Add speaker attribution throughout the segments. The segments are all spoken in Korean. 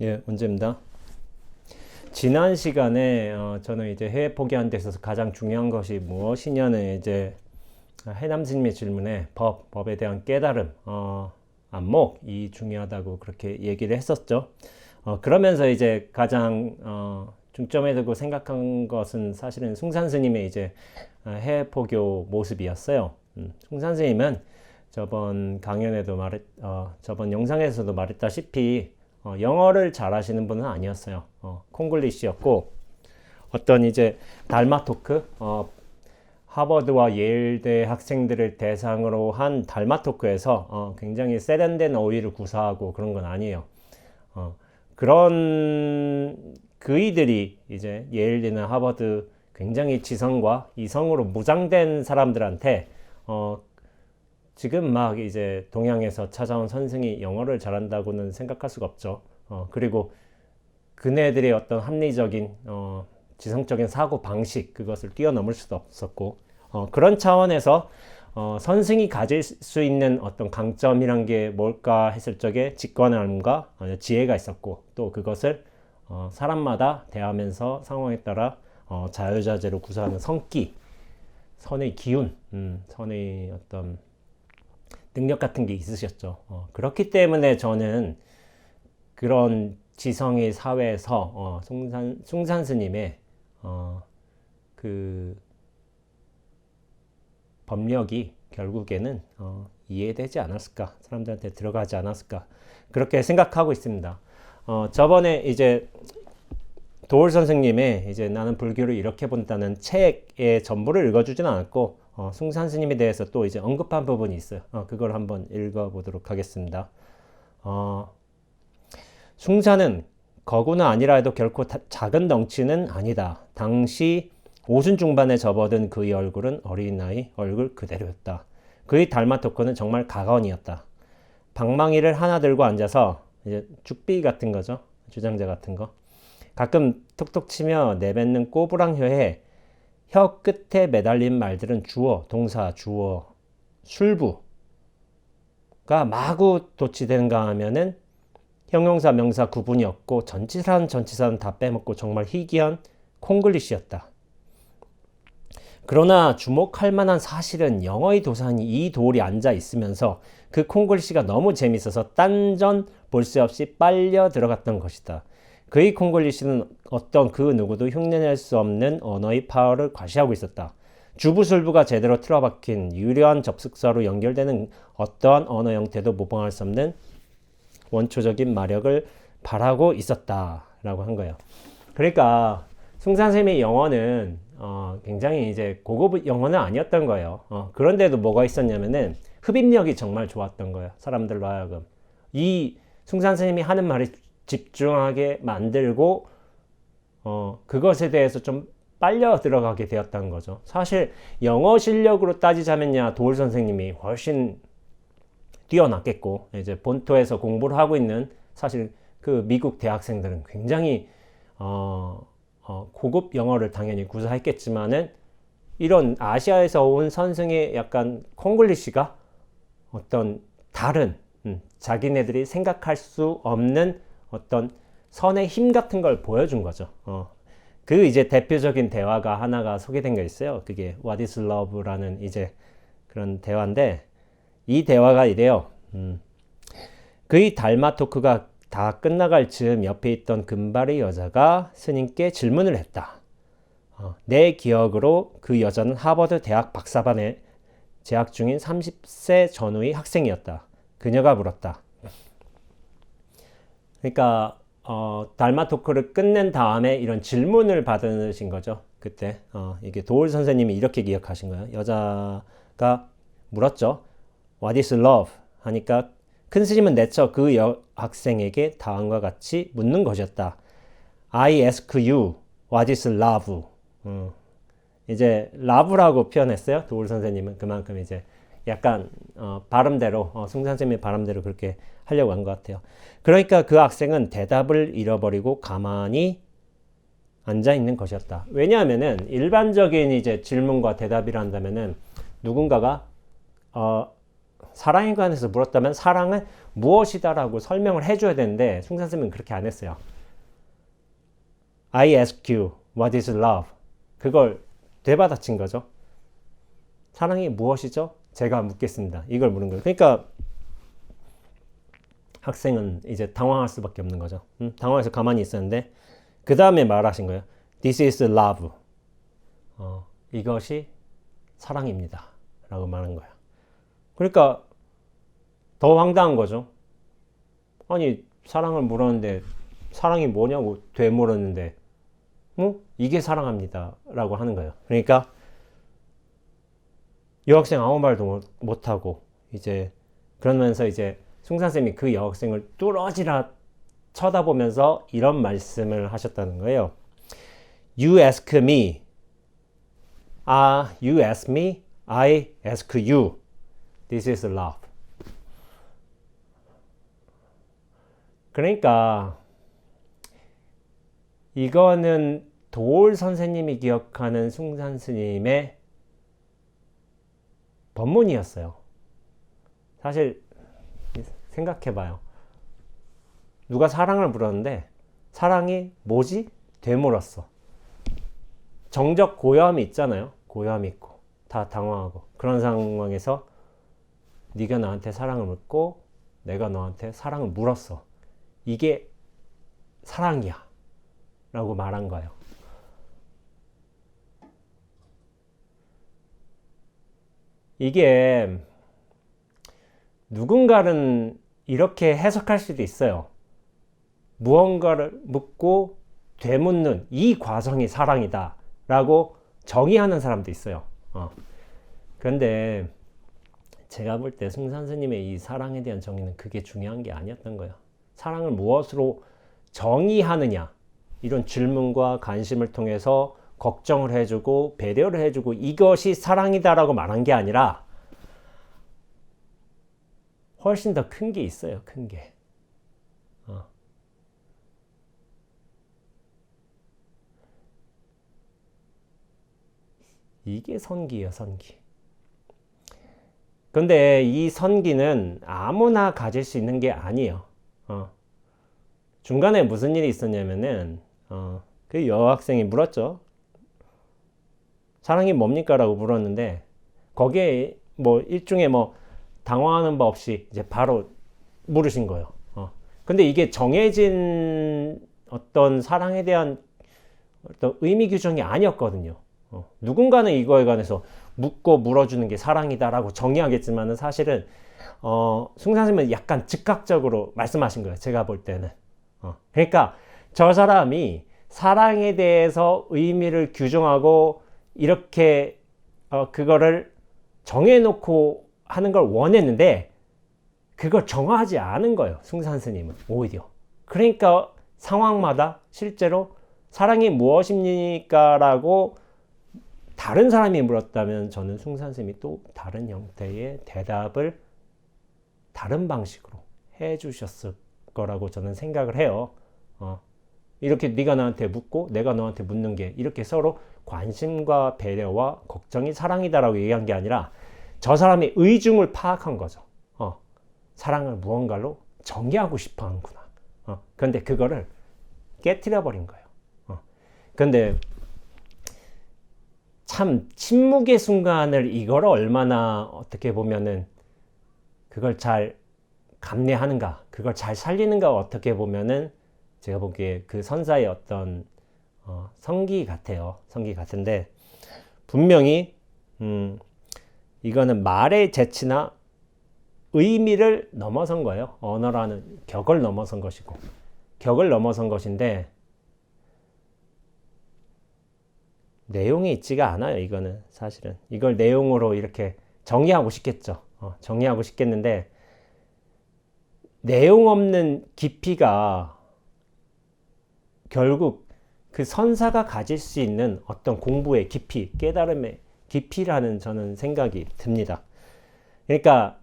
Speaker 1: 예, 문제입니다. 지난 시간에 저는 이제 해외 포기하는 데 있어서 가장 중요한 것이 무엇이냐는 이제 해남 스님의 질문에 법에 대한 깨달음, 안목이 중요하다고 그렇게 얘기를 했었죠. 그러면서 이제 가장 중점에 두고 생각한 것은 사실은 숭산 스님의 이제 해외 포교 모습이었어요. 숭산 스님은 저번 강연에도 저번 영상에서도 말했다시피 영어를 잘하시는 분은 아니었어요. 콩글리시였고 어떤 이제 달마 토크, 하버드와 예일대 학생들을 대상으로 한 달마 토크에서 굉장히 세련된 어휘를 구사하고 그런 건 아니에요. 그런 그이들이 이제 예일대나 하버드 굉장히 지성과 이성으로 무장된 사람들한테 지금 막 이제 동양에서 찾아온 선생이 영어를 잘한다고는 생각할 수가 없죠. 그리고 그네들의 어떤 합리적인 지성적인 사고 방식 그것을 뛰어넘을 수도 없었고 그런 차원에서 선생이 가질 수 있는 어떤 강점이란 게 뭘까 했을 적에 직관함과 지혜가 있었고 또 그것을 사람마다 대하면서 상황에 따라 자유자재로 구사하는 성기, 선의 기운, 선의 어떤 능력 같은 게 있으셨죠. 그렇기 때문에 저는 그런 지성의 사회에서 숭산 스님의 그 법력이 결국에는 이해되지 않았을까, 사람들한테 들어가지 않았을까 그렇게 생각하고 있습니다. 저번에 이제 도올 선생님의 이제 나는 불교를 이렇게 본다는 책의 전부를 읽어주진 않았고 숭산 스님에 대해서 또 이제 언급한 부분이 있어요. 그걸 한번 읽어보도록 하겠습니다. 숭산은 거구나 아니라 해도 결코 작은 덩치는 아니다. 당시 오순 중반에 접어든 그의 얼굴은 어린아이 얼굴 그대로였다. 그의 달마토크는 정말 가관이었다. 방망이를 하나 들고 앉아서 이제 죽비 같은 거죠. 주장자 같은 거. 가끔 톡톡 치며 내뱉는 꼬부랑혀에 혀 끝에 매달린 말들은 주어, 동사, 주어, 술부가 마구 도치되는가 하면은 형용사, 명사 구분이 없고 전치사는 다 빼먹고 정말 희귀한 콩글리시였다. 그러나 주목할 만한 사실은 영어의 도산이 이 돌이 앉아 있으면서 그 콩글리시가 너무 재밌어서 딴전 볼 새 없이 빨려 들어갔던 것이다. 그의 콩글리시는 어떤 그 누구도 흉내낼 수 없는 언어의 파워를 과시하고 있었다. 주부술부가 제대로 틀어박힌 유려한 접속사로 연결되는 어떠한 언어 형태도 모방할 수 없는 원초적인 마력을 발하고 있었다라고 한 거예요. 그러니까 숭산쌤의 영어는 굉장히 이제 고급 영어는 아니었던 거예요. 그런데도 뭐가 있었냐면은 흡입력이 정말 좋았던 거예요. 사람들로 하여금 이 숭산쌤이 하는 말이 집중하게 만들고 그것에 대해서 좀 빨려 들어가게 되었다는 거죠. 사실 영어 실력으로 따지자면야 도울 선생님이 훨씬 뛰어났겠고 이제 본토에서 공부를 하고 있는 사실 그 미국 대학생들은 굉장히 고급 영어를 당연히 구사했겠지만은 이런 아시아에서 온 선생의 약간 콩글리시가 어떤 다른 자기네들이 생각할 수 없는 어떤 선의 힘 같은 걸 보여준 거죠. 그 이제 대표적인 대화가 하나가 소개된 게 있어요. 그게 What is Love라는 이제 그런 대화인데 이 대화가 이래요. 그의 달마 토크가 다 끝나갈 즈음 옆에 있던 금발의 여자가 스님께 질문을 했다. 내 기억으로 그 여자는 하버드 대학 박사반에 재학 중인 30세 전후의 학생이었다. 그녀가 물었다. 그러니까 달마 토크를 끝낸 다음에 이런 질문을 받으신 거죠. 그때 이게 도울 선생님이 이렇게 기억하신 거예요. 여자가 물었죠. What is love? 하니까 큰 스님은 내쳐 그 여학생에게 다음과 같이 묻는 것이었다. I ask you, what is love? 이제 love라고 표현했어요. 도울 선생님은 그만큼 이제 약간 발음대로 숭 선생님의 발음대로 그렇게 하려고 한 것 같아요. 그러니까 그 학생은 대답을 잃어버리고 가만히 앉아 있는 것이었다. 왜냐하면은 일반적인 이제 질문과 대답이라 한다면은 누군가가 사랑에 관해서 물었다면 사랑은 무엇이다라고 설명을 해줘야 되는데 숭산쌤은 그렇게 안 했어요. I ask you, what is love? 그걸 되받아친 거죠. 사랑이 무엇이죠? 제가 묻겠습니다. 이걸 물은 거예요. 그러니까 학생은 이제 당황할 수밖에 없는 거죠. 당황해서 가만히 있었는데 그 다음에 말하신 거예요. This is love. 이것이 사랑입니다. 라고 말한 거예요. 그러니까 더 황당한 거죠. 아니 사랑을 물었는데 사랑이 뭐냐고 되물었는데 이게 사랑합니다. 라고 하는 거예요. 그러니까 여학생 아무 말도 못하고 이제 그러면서 이제 숭산쌤이 그 여학생을 뚫어지라 쳐다보면서 이런 말씀을 하셨다는 거예요. You ask me. You ask me. I ask you. This is love. 그러니까 이거는 도올 선생님이 기억하는 숭산 스님의 법문이었어요. 사실 생각해봐요. 누가 사랑을 물었는데 사랑이 뭐지? 되물었어. 정적 고요함이 있잖아요. 고요함이 있고 다 당황하고 그런 상황에서 네가 나한테 사랑을 묻고 내가 너한테 사랑을 물었어. 이게 사랑이야 라고 말한 거예요. 이게 누군가는 이렇게 해석할 수도 있어요. 무언가를 묻고 되묻는 이 과정이 사랑이다 라고 정의하는 사람도 있어요. 그런데 제가 볼 때 숭산 스님의 이 사랑에 대한 정의는 그게 중요한 게 아니었던 거예요. 사랑을 무엇으로 정의하느냐 이런 질문과 관심을 통해서 걱정을 해주고 배려를 해주고 이것이 사랑이다라고 말한 게 아니라 훨씬 더 큰 게 있어요. 큰 게. 이게 선기예요. 선기. 근데 이 선기는 아무나 가질 수 있는 게 아니에요. 중간에 무슨 일이 있었냐면은 그 여학생이 물었죠. 사랑이 뭡니까? 라고 물었는데 거기에 뭐 일종의 뭐 당황하는 바 없이 이제 바로 물으신 거예요. 근데 이게 정해진 어떤 사랑에 대한 어떤 의미 규정이 아니었거든요. 누군가는 이거에 관해서 묻고 물어주는 게 사랑이다라고 정의하겠지만은 사실은 숭산스님은 약간 즉각적으로 말씀하신 거예요. 제가 볼 때는. 그러니까 저 사람이 사랑에 대해서 의미를 규정하고 이렇게 그거를 정해놓고 하는 걸 원했는데 그걸 정하지 않은 거예요. 숭산스님은 오히려. 그러니까 상황마다 실제로 사랑이 무엇입니까? 라고 다른 사람이 물었다면 저는 숭산스님이 또 다른 형태의 대답을 다른 방식으로 해주셨을 거라고 저는 생각을 해요. 이렇게 네가 나한테 묻고 내가 너한테 묻는 게 이렇게 서로 관심과 배려와 걱정이 사랑이다라고 얘기한 게 아니라 저 사람의 의중을 파악한 거죠. 사랑을 무언가로 정의하고 싶어 하는구나. 그런데 그거를 깨트려 버린 거예요. 그런데 참 침묵의 순간을 이걸 얼마나 어떻게 보면은 그걸 잘 감내하는가, 그걸 잘 살리는가 어떻게 보면은 제가 보기에 그 선사의 어떤 성기 같아요. 성기 같은데 분명히 이거는 말의 재치나 의미를 넘어선 거예요. 언어라는 격을 넘어선 것이고 격을 넘어선 것인데 내용이 있지가 않아요. 이거는 사실은 이걸 내용으로 이렇게 정의하고 싶겠죠. 정의하고 싶겠는데 내용 없는 깊이가 결국 그 선사가 가질 수 있는 어떤 공부의 깊이, 깨달음의 깊이라는 저는 생각이 듭니다. 그러니까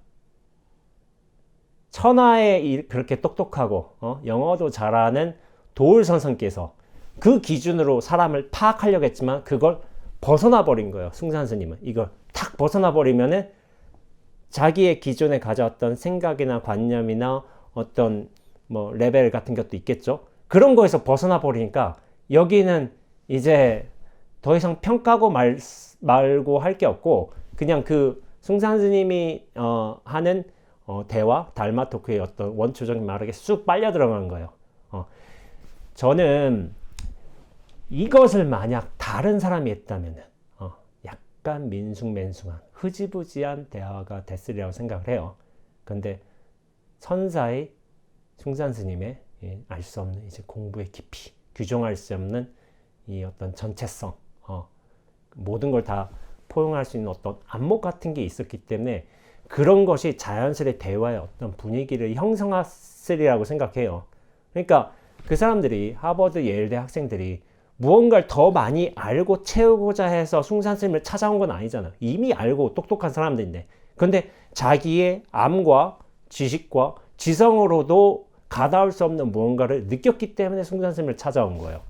Speaker 1: 천하에 그렇게 똑똑하고 영어도 잘하는 도울 선생께서 그 기준으로 사람을 파악하려고 했지만 그걸 벗어나 버린 거예요. 숭산 스님은. 이걸 탁 벗어나 버리면은 자기의 기존에 가져왔던 생각이나 관념이나 어떤 뭐 레벨 같은 것도 있겠죠. 그런 거에서 벗어나 버리니까 여기는 이제 더 이상 평가고 말고 할 게 없고 그냥 그 숭산 스님이 하는 대화, 달마 토크의 어떤 원초적인 말하게 쑥 빨려 들어간 거예요. 저는 이것을 만약 다른 사람이 했다면 약간 민숭맹숭한 흐지부지한 대화가 됐으리라고 생각을 해요. 근데 선사의 숭산 스님의 알 수 없는 이제 공부의 깊이, 규정할 수 없는 이 어떤 전체성, 모든 걸 다 포용할 수 있는 어떤 안목 같은 게 있었기 때문에 그런 것이 자연스레 대화의 어떤 분위기를 형성했으리라고 생각해요. 그러니까 그 사람들이 하버드 예일대 학생들이 무언가를 더 많이 알고 채우고자 해서 숭산 스님을 찾아온 건 아니잖아. 이미 알고 똑똑한 사람들인데. 근데 자기의 암과 지식과 지성으로도 가다울 수 없는 무언가를 느꼈기 때문에 숭산 스님을 찾아온 거예요.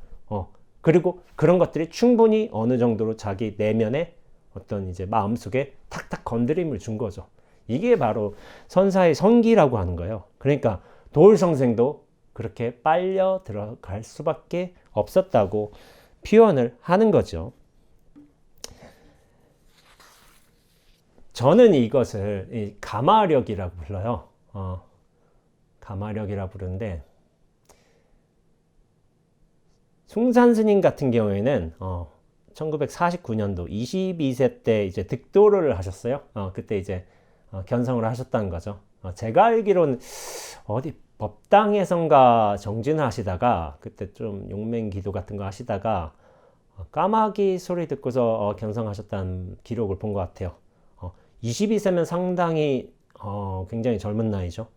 Speaker 1: 그리고 그런 것들이 충분히 어느 정도로 자기 내면에 어떤 이제 마음속에 탁탁 건드림을 준 거죠. 이게 바로 선사의 성기라고 하는 거예요. 그러니까 도울성생도 그렇게 빨려 들어갈 수밖에 없었다고 표현을 하는 거죠. 저는 이것을 가마력이라고 불러요. 가마력이라고 부르는데 숭산 스님 같은 경우에는 1949년도 22세 때 이제 득도를 하셨어요. 그때 이제 견성을 하셨다는 거죠. 제가 알기로는 어디 법당에선가 정진을 하시다가 그때 좀 용맹 기도 같은 거 하시다가 까마귀 소리 듣고서 견성하셨다는 기록을 본 것 같아요. 22세면 상당히 굉장히 젊은 나이죠.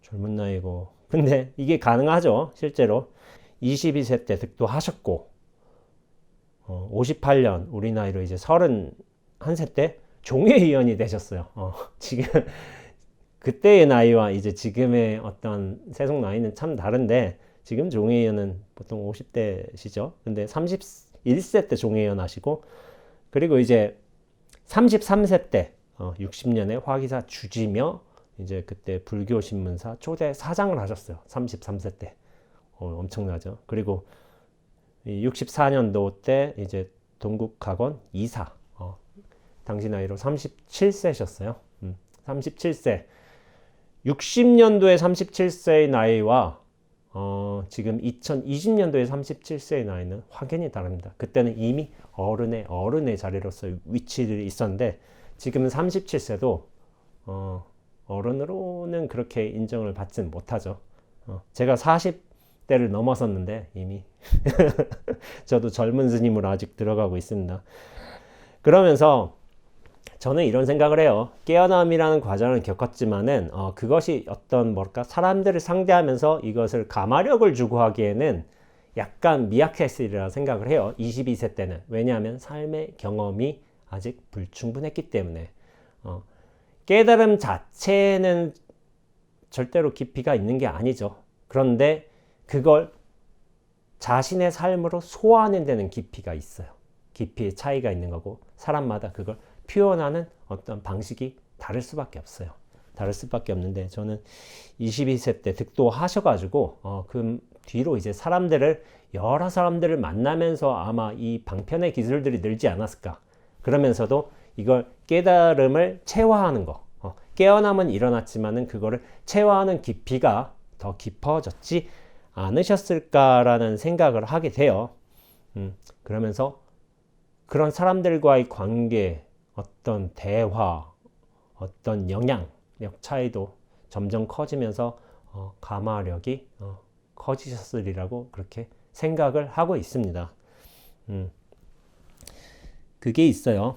Speaker 1: 젊은 나이고 근데 이게 가능하죠. 실제로 22세 때 득도하셨고 58년 우리 나이로 이제 31세 때 종회의원이 되셨어요. 지금 그때의 나이와 이제 지금의 어떤 세속 나이는 참 다른데 지금 종회의원은 보통 50대시죠. 근데 31세 때 종회의원 하시고 그리고 이제 33세 때 60년에 화기사 주지며 이제 그때 불교신문사 초대 사장을 하셨어요. 33세 때. 엄청나죠. 그리고 64년도 때 이제 동국학원 이사. 당시 나이로 37세셨어요. 37세. 60년도에 37세의 나이와 지금 2020년도에 37세의 나이는 확연히 다릅니다. 그때는 이미 어른의 자리로서 위치를 있었는데 지금은 37세도 어른으로는 그렇게 인정을 받진 못하죠. 제가 40대를 넘어섰는데 이미 저도 젊은 스님으로 아직 들어가고 있습니다. 그러면서 저는 이런 생각을 해요. 깨어남이라는 과정을 겪었지만은 그것이 어떤 사람들을 상대하면서 이것을 가마력을 주고 하기에는 약간 미약했으리라 생각을 해요. 22세 때는. 왜냐하면 삶의 경험이 아직 불충분했기 때문에. 깨달음 자체는 절대로 깊이가 있는 게 아니죠. 그런데 그걸 자신의 삶으로 소화하는 데는 깊이가 있어요. 깊이의 차이가 있는 거고 사람마다 그걸 표현하는 어떤 방식이 다를 수밖에 없어요. 다를 수밖에 없는데 저는 22세 때 득도하셔가지고 그 뒤로 이제 여러 사람들을 만나면서 아마 이 방편의 기술들이 늘지 않았을까. 그러면서도 이걸 깨달음을 체화하는 거. 깨어남은 일어났지만은 그거를 체화하는 깊이가 더 깊어졌지 않으셨을까라는 생각을 하게 돼요. 그러면서 그런 사람들과의 관계, 어떤 대화, 어떤 영향력 차이도 점점 커지면서 가마력이 커지셨으리라고 그렇게 생각을 하고 있습니다. 그게 있어요.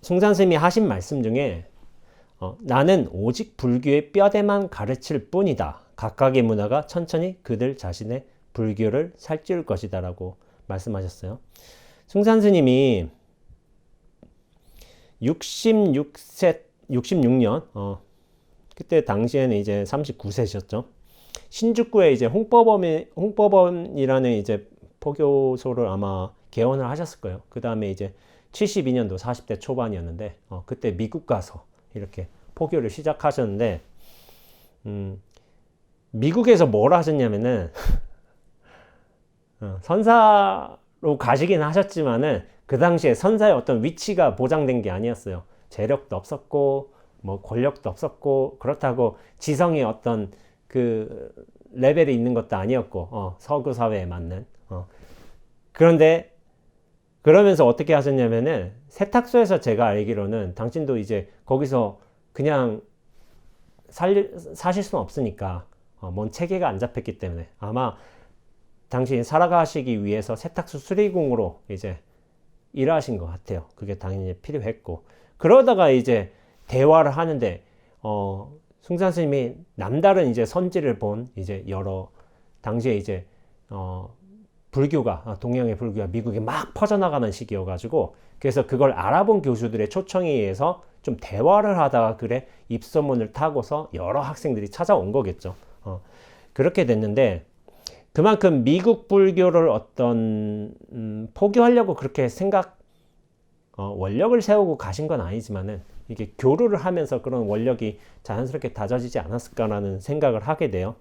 Speaker 1: 숭산스님이 하신 말씀 중에 나는 오직 불교의 뼈대만 가르칠 뿐이다. 각각의 문화가 천천히 그들 자신의 불교를 살찌울 것이다 라고 말씀하셨어요. 숭산스님이 66년 그때 당시에는 이제 39세셨죠. 신주쿠에 이제 홍법원이라는 이제 포교소를 아마 개원을 하셨을 거예요. 그 다음에 이제 72년도 40대 초반이었는데 그때 미국 가서 이렇게 포교를 시작하셨는데, 미국에서 뭘 하셨냐면은, 선사로 가시긴 하셨지만은, 그 당시에 선사의 어떤 위치가 보장된 게 아니었어요. 재력도 없었고, 뭐 권력도 없었고, 그렇다고 지성의 어떤 그 레벨이 있는 것도 아니었고, 서구 사회에 맞는. 그런데 그러면서 어떻게 하셨냐면은 세탁소에서 제가 알기로는 당신도 이제 거기서 그냥 사실 수는 없으니까 뭔 체계가 안 잡혔기 때문에 아마 당신이 살아가시기 위해서 세탁소 수리공으로 이제 일하신 것 같아요. 그게 당연히 필요했고 그러다가 이제 대화를 하는데 숭산 스님이 남다른 이제 선지를 본 이제 여러 당시에 이제 불교가 동양의 불교가 미국에 막 퍼져나가는 시기여가지고 그래서 그걸 알아본 교수들의 초청에 의해서 좀 대화를 하다가 그래 입소문을 타고서 여러 학생들이 찾아온 거겠죠. 그렇게 됐는데 그만큼 미국 불교를 어떤 포기하려고 그렇게 원력을 세우고 가신 건 아니지만은 이게 교류를 하면서 그런 원력이 자연스럽게 다져지지 않았을까라는 생각을 하게 돼요.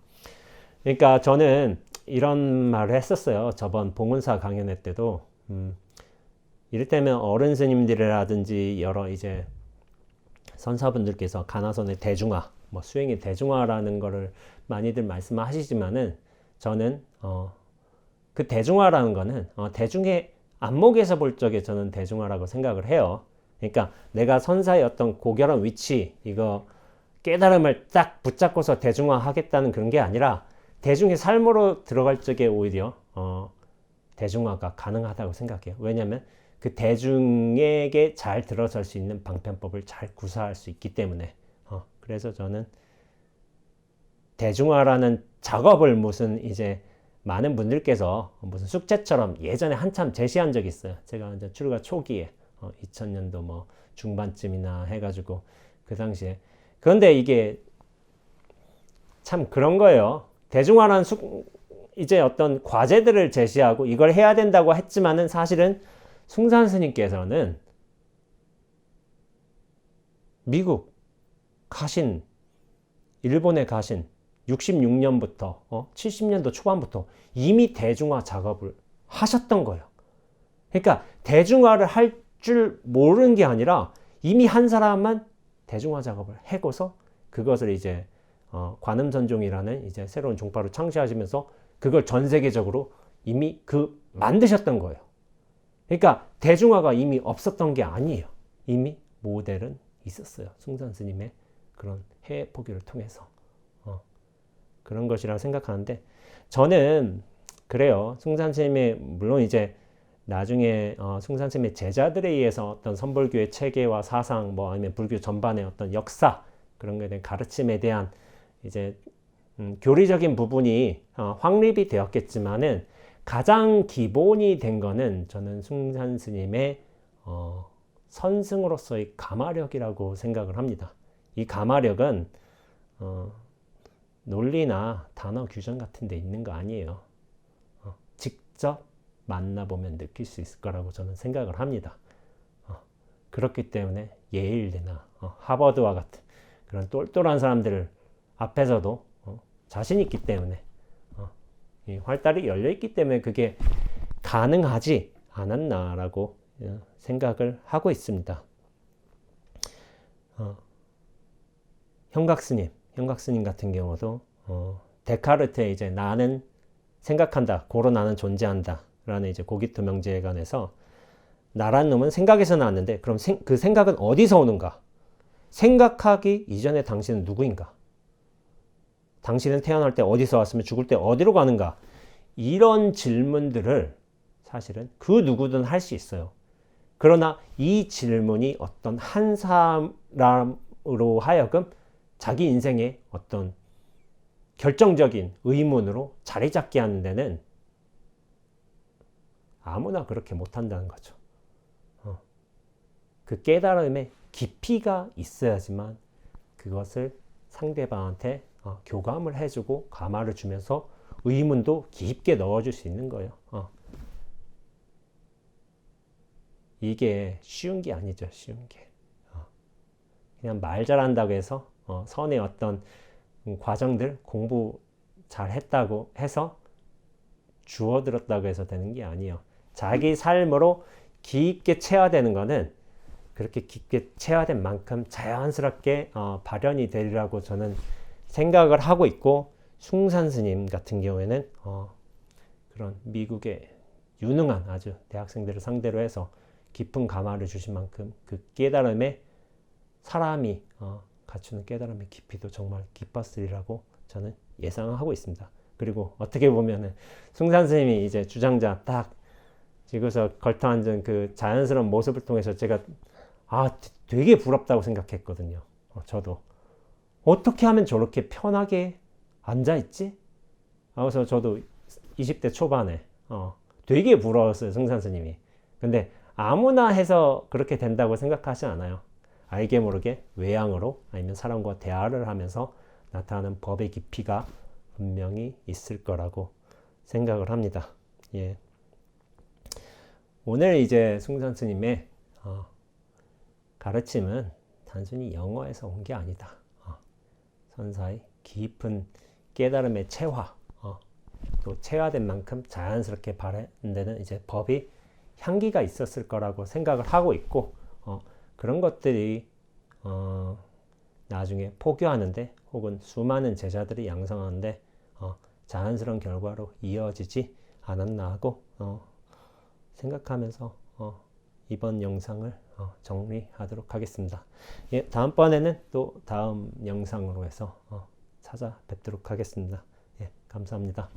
Speaker 1: 그러니까 저는 이런 말을 했었어요. 저번 봉은사 강연회 때도 이를테면 어른 스님들이라든지 여러 이제 선사분들께서 가나선의 대중화, 뭐 수행의 대중화라는 거를 많이들 말씀하시지만은 저는 그 대중화라는 거는 대중의 안목에서 볼 적에 저는 대중화라고 생각을 해요. 그러니까 내가 선사의 어떤 고결한 위치 이거 깨달음을 딱 붙잡고서 대중화하겠다는 그런 게 아니라 대중의 삶으로 들어갈 적에 오히려 대중화가 가능하다고 생각해요. 왜냐하면 그 대중에게 잘 들어설 수 있는 방편법을 잘 구사할 수 있기 때문에 그래서 저는 대중화라는 작업을 무슨 이제 많은 분들께서 무슨 숙제처럼 예전에 한참 제시한 적이 있어요. 제가 이제 출가 초기에 2000년도 뭐 중반쯤이나 해가지고 그 당시에 그런데 이게 참 그런 거예요. 대중화라는 이제 어떤 과제들을 제시하고 이걸 해야 된다고 했지만은 사실은 숭산 스님께서는 미국 가신 일본에 가신 66년부터 70년도 초반부터 이미 대중화 작업을 하셨던 거예요. 그러니까 대중화를 할 줄 모르는 게 아니라 이미 한 사람만 대중화 작업을 해고서 그것을 이제 관음선종이라는 이제 새로운 종파를 창시하시면서 그걸 전 세계적으로 이미 만드셨던 거예요. 그러니까 대중화가 이미 없었던 게 아니에요. 이미 모델은 있었어요. 숭산 스님의 그런 해외 포교를 통해서 그런 것이라고 생각하는데 저는 그래요. 숭산 스님의 물론 이제 나중에 숭산 스님의 제자들에 의해서 어떤 선불교의 체계와 사상 뭐 아니면 불교 전반의 어떤 역사 그런 것에 대한 가르침에 대한 이제 교리적인 부분이 확립이 되었겠지만은 가장 기본이 된 거는 저는 숭산 스님의 선승으로서의 가마력이라고 생각을 합니다. 이 가마력은 논리나 단어 규정 같은 데 있는 거 아니에요. 직접 만나보면 느낄 수 있을 거라고 저는 생각을 합니다. 그렇기 때문에 예일대나 하버드와 같은 그런 똘똘한 사람들 앞에서도 자신 있기 때문에 이 활달이 열려 있기 때문에 그게 가능하지 않았나라고 생각을 하고 있습니다. 형각스님 같은 경우도 데카르트의 이제 나는 생각한다, 고로 나는 존재한다 라는 이제 고기토 명제에 관해서 나란 놈은 생각에서 나왔는데 그럼 그 생각은 어디서 오는가? 생각하기 이전에 당신은 누구인가? 당신은 태어날 때 어디서 왔으면 죽을 때 어디로 가는가? 이런 질문들을 사실은 그 누구든 할 수 있어요. 그러나 이 질문이 어떤 한 사람으로 하여금 자기 인생의 어떤 결정적인 의문으로 자리 잡게 하는 데는 아무나 그렇게 못한다는 거죠. 그 깨달음의 깊이가 있어야지만 그것을 상대방한테 교감을 해주고 감화를 주면서 의문도 깊게 넣어줄 수 있는 거예요. 이게 쉬운 게 아니죠. 쉬운 게. 그냥 말 잘한다고 해서 선의 어떤 과정들 공부 잘 했다고 해서 주워들었다고 해서 되는 게 아니에요. 자기 삶으로 깊게 체화되는 거는 그렇게 깊게 체화된 만큼 자연스럽게 발현이 되리라고 저는 생각을 하고 있고, 숭산 스님 같은 경우에는 그런 미국의 유능한 아주 대학생들을 상대로 해서 깊은 감화를 주신 만큼 그 깨달음에 사람이 갖추는 깨달음의 깊이도 정말 깊었으리라고 저는 예상하고 있습니다. 그리고 어떻게 보면은 숭산 스님이 이제 주장자 딱 지고서 걸터앉은 그 자연스러운 모습을 통해서 제가 되게 부럽다고 생각했거든요. 저도 어떻게 하면 저렇게 편하게 앉아있지? 그래서 저도 20대 초반에 되게 부러웠어요, 숭산 스님이. 근데 아무나 해서 그렇게 된다고 생각하지 않아요. 알게 모르게 외향으로 아니면 사람과 대화를 하면서 나타나는 법의 깊이가 분명히 있을 거라고 생각을 합니다. 예. 오늘 이제 숭산 스님의 가르침은 단순히 영어에서 온 게 아니다. 선사의 깊은 깨달음의 체화, 또 체화된 만큼 자연스럽게 발현되는 이제 법이 향기가 있었을 거라고 생각을 하고 있고, 그런 것들이 나중에 포교하는데 혹은 수많은 제자들이 양성하는데 자연스러운 결과로 이어지지 않았나 하고 생각하면서 이번 영상을 정리하도록 하겠습니다. 예, 다음번에는 또 다음 영상으로 해서 찾아뵙도록 하겠습니다. 예, 감사합니다.